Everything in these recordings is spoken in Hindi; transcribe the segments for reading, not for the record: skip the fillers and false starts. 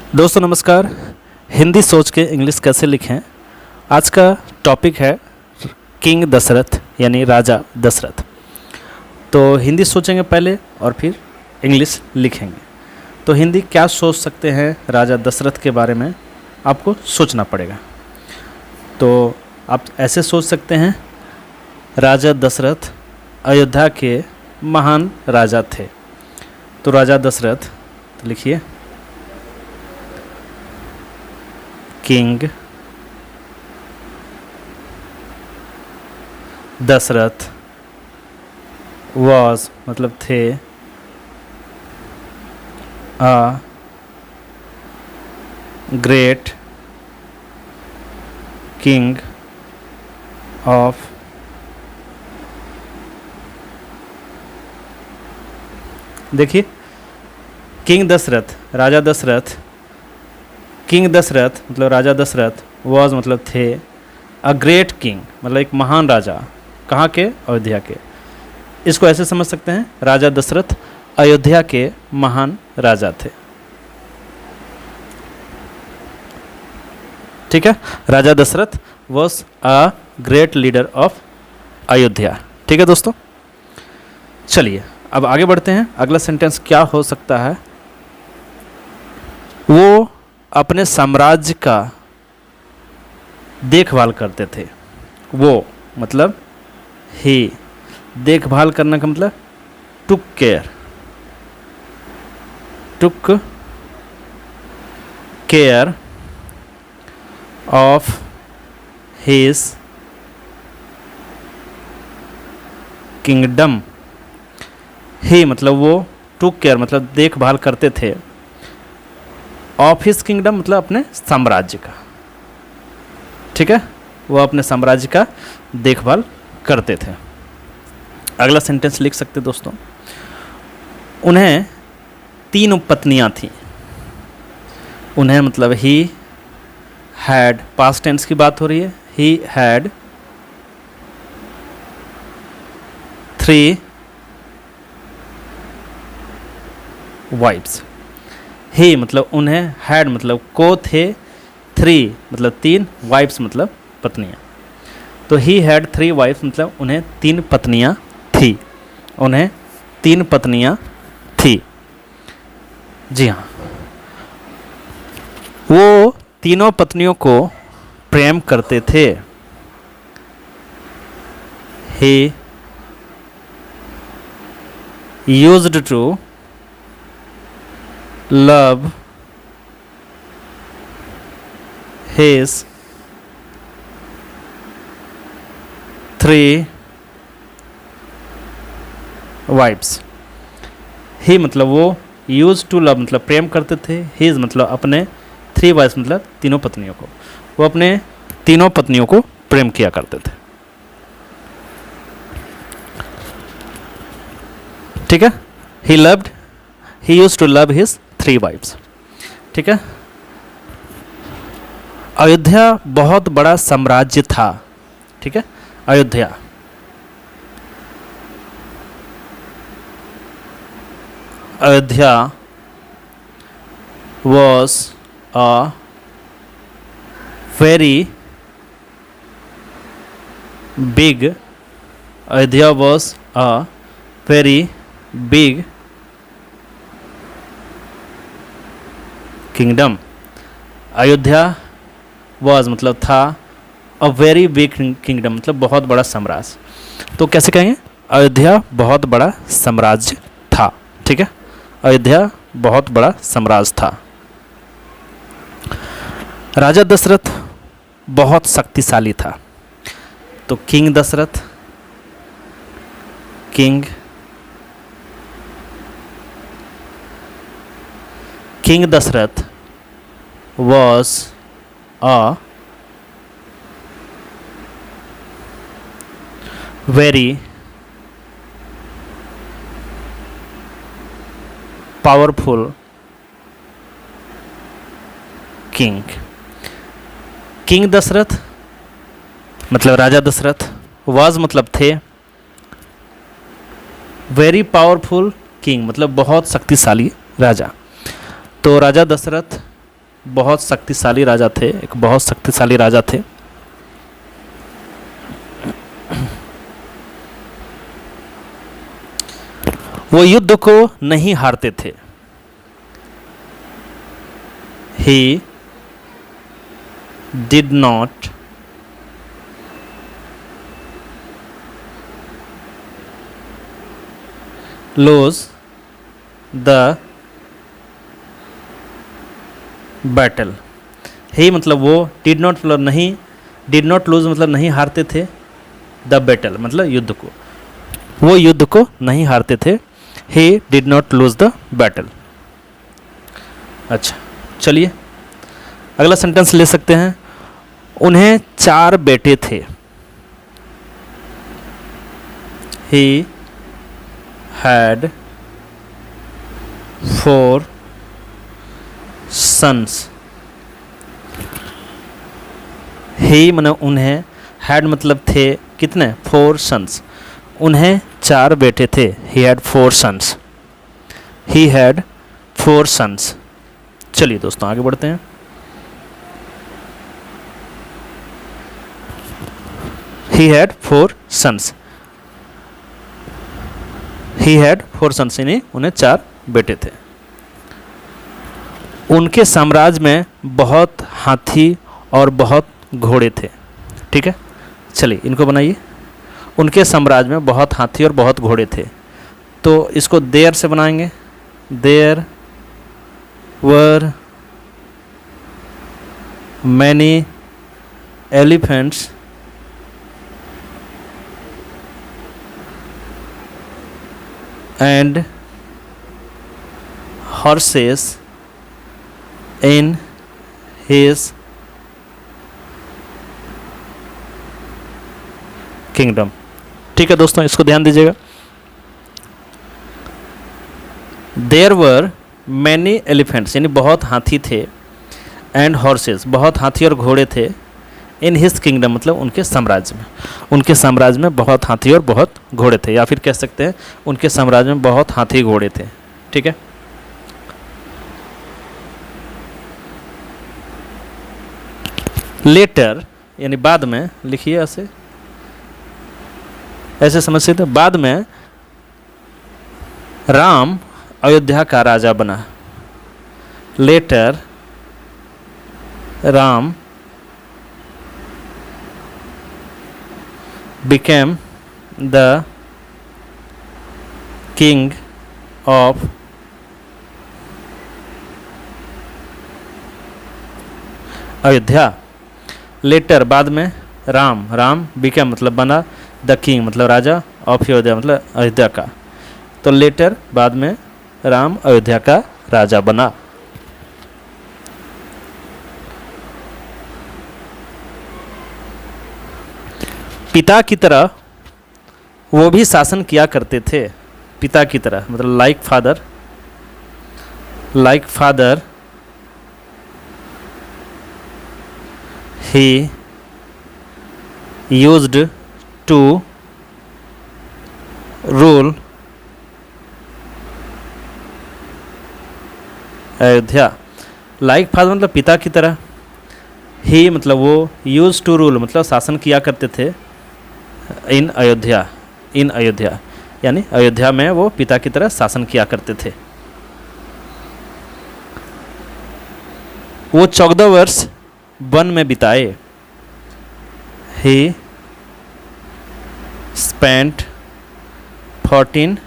दोस्तों नमस्कार। हिंदी सोच के इंग्लिश कैसे लिखें, आज का टॉपिक है किंग दशरथ यानी राजा दशरथ। तो हिंदी सोचेंगे पहले और फिर इंग्लिश लिखेंगे। तो हिंदी क्या सोच सकते हैं राजा दशरथ के बारे में, आपको सोचना पड़ेगा। तो आप ऐसे सोच सकते हैं, राजा दशरथ अयोध्या के महान राजा थे। तो राजा दशरथ, तो लिखिए किंग दशरथ वॉज मतलब थे अ ग्रेट किंग ऑफ देखिए किंग दशरथ, राजा दशरथ, किंग दशरथ मतलब राजा दशरथ, वॉज मतलब थे, अ ग्रेट किंग मतलब एक महान राजा, कहाँ के? अयोध्या के। इसको ऐसे समझ सकते हैं, राजा दशरथ अयोध्या के महान राजा थे। ठीक है, Raja Dasharath was a great leader of Ayodhya. ठीक है दोस्तों, चलिए अब आगे बढ़ते हैं। अगला सेंटेंस क्या हो सकता है? वो अपने साम्राज्य का देखभाल करते थे। वो मतलब ही, देखभाल करने का मतलब take care, take care of his kingdom. He मतलब वो, टुक केयर मतलब देखभाल करते थे, ऑफ हिज किंगडम मतलब अपने साम्राज्य का। ठीक है, वो अपने साम्राज्य का देखभाल करते थे। अगला सेंटेंस लिख सकते दोस्तों, उन्हें 3 पत्नियां थीं। उन्हें मतलब ही हैड, पास्ट टेंस की बात हो रही है। He had 3 wives. ही मतलब उन्हें, हैड मतलब को थे, 3 मतलब 3, वाइफ्स मतलब पत्नियां। तो ही हैड 3 वाइफ्स मतलब उन्हें 3 पत्नियां थी, उन्हें 3 पत्नियां थी। जी हाँ, वो तीनों पत्नियों को प्रेम करते थे। He used to love his 3 wives। He मतलब वो, यूज टू लव मतलब प्रेम करते थे, हिज मतलब अपने, 3 वाइफ्स मतलब तीनों पत्नियों को। वो अपने तीनों पत्नियों को प्रेम किया करते थे। ठीक है, he used to love his 3 wives. ठीक है, अयोध्या बहुत बड़ा साम्राज्य था। ठीक है, Ayodhya, Ayodhya was a very big, Ayodhya was a very big kingdom. Ayodhya was मतलब था, अ वेरी बिग किंगडम मतलब बहुत बड़ा साम्राज्य। तो कैसे कहेंगे? अयोध्या बहुत बड़ा साम्राज्य था। ठीक है, अयोध्या बहुत बड़ा साम्राज्य था। राजा दशरथ बहुत शक्तिशाली था। तो king Dasharath, king Dasharath was a very powerful king। King Dasharath मतलब राजा दशरथ, was मतलब थे, वेरी पावरफुल किंग मतलब बहुत शक्तिशाली राजा। तो राजा दशरथ बहुत शक्तिशाली राजा थे, एक बहुत शक्तिशाली राजा थे। वो युद्ध को नहीं हारते थे। He did not lose the battle। ही मतलब वो, did not मतलब नहीं, did not lose मतलब नहीं हारते थे, the battle मतलब युद्ध को, वो युद्ध को नहीं हारते थे। He did not lose the battle। अच्छा चलिए अगला सेंटेंस ले सकते हैं। उन्हें 4 बेटे थे। He had 4 sons। ही माने उन्हें, हैड मतलब थे, कितने, 4 sons। उन्हें 4 बेटे थे। He had 4 sons। He had 4 sons। चलिए दोस्तों आगे बढ़ते हैं। He had 4 sons। He had 4 sons यानी उन्हें 4 बेटे थे। उनके साम्राज्य में बहुत हाथी और बहुत घोड़े थे। ठीक है, चलिए इनको बनाइए। उनके साम्राज्य में बहुत हाथी और बहुत घोड़े थे, तो इसको देयर से बनाएंगे। There were many elephants and horses in his kingdom। ठीक है दोस्तों, इसको ध्यान दीजिएगा। There were many elephants यानी बहुत हाथी थे, and horses बहुत हाथी और घोड़े थे, इन हिज किंगडम मतलब उनके साम्राज्य में। उनके साम्राज्य में बहुत हाथी और बहुत घोड़े थे, या फिर कह सकते हैं उनके साम्राज्य में बहुत हाथी घोड़े थे। ठीक है, लेटर यानी बाद में, लिखिए ऐसे समझ सकते हैं। बाद में राम अयोध्या का राजा बना। Later Ram became the king of Ayodhya. Later बाद में राम became मतलब बना, द किंग मतलब राजा, ऑफ अयोध्या मतलब अयोध्या का। तो लेटर बाद में राम अयोध्या का राजा बना। पिता की तरह वो भी शासन किया करते थे। पिता की तरह मतलब like father he used to rule Ayodhya. Like father मतलब पिता की तरह, ही मतलब वो, यूज टू रूल मतलब शासन किया करते थे, इन अयोध्या यानी अयोध्या में वो पिता की तरह शासन किया करते थे। वो 14 वर्ष वन में बिताए। He spent 14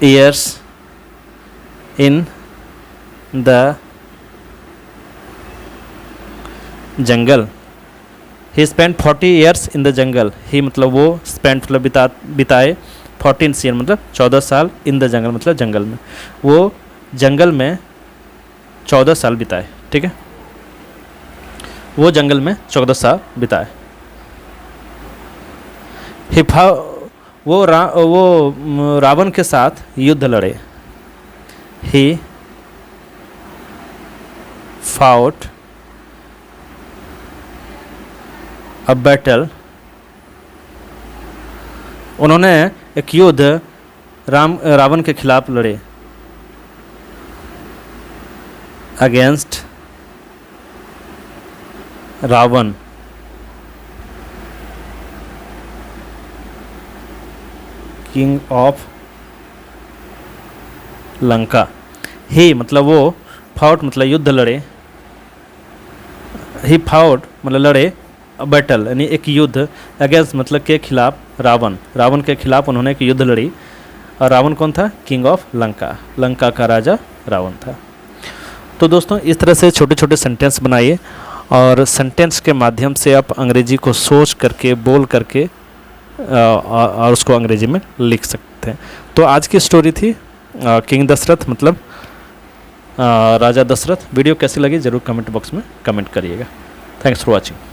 years in the jungle. He spend 40 years in the jungle. He मतलब वो, स्पेंड मतलब बिताए, 14 years मतलब 14 साल, इन द जंगल मतलब जंगल में। वो जंगल में 14 साल बिताए। ठीक है, वो जंगल में 14 साल बिताए। वो रावण के साथ युद्ध लड़े। He fought a battle. उन्होंने एक युद्ध रावण के खिलाफ लड़े। Against Ravan, king of Lanka. He मतलब वो, फाउट मतलब युद्ध लड़े, ही फाउट मतलब लड़े, बैटल यानी एक युद्ध, अगेंस्ट मतलब के खिलाफ, रावण, रावण के खिलाफ उन्होंने एक युद्ध लड़ी। और रावण कौन था? किंग ऑफ लंका, लंका का राजा रावण था। तो दोस्तों इस तरह से छोटे छोटे सेंटेंस बनाइए और सेंटेंस के माध्यम से आप अंग्रेजी को सोच करके, बोल करके और उसको अंग्रेजी में लिख सकते हैं। तो आज की स्टोरी थी किंग दशरथ मतलब राजा दशरथ। वीडियो कैसी लगी ज़रूर कमेंट बॉक्स में कमेंट करिएगा। Thanks for watching.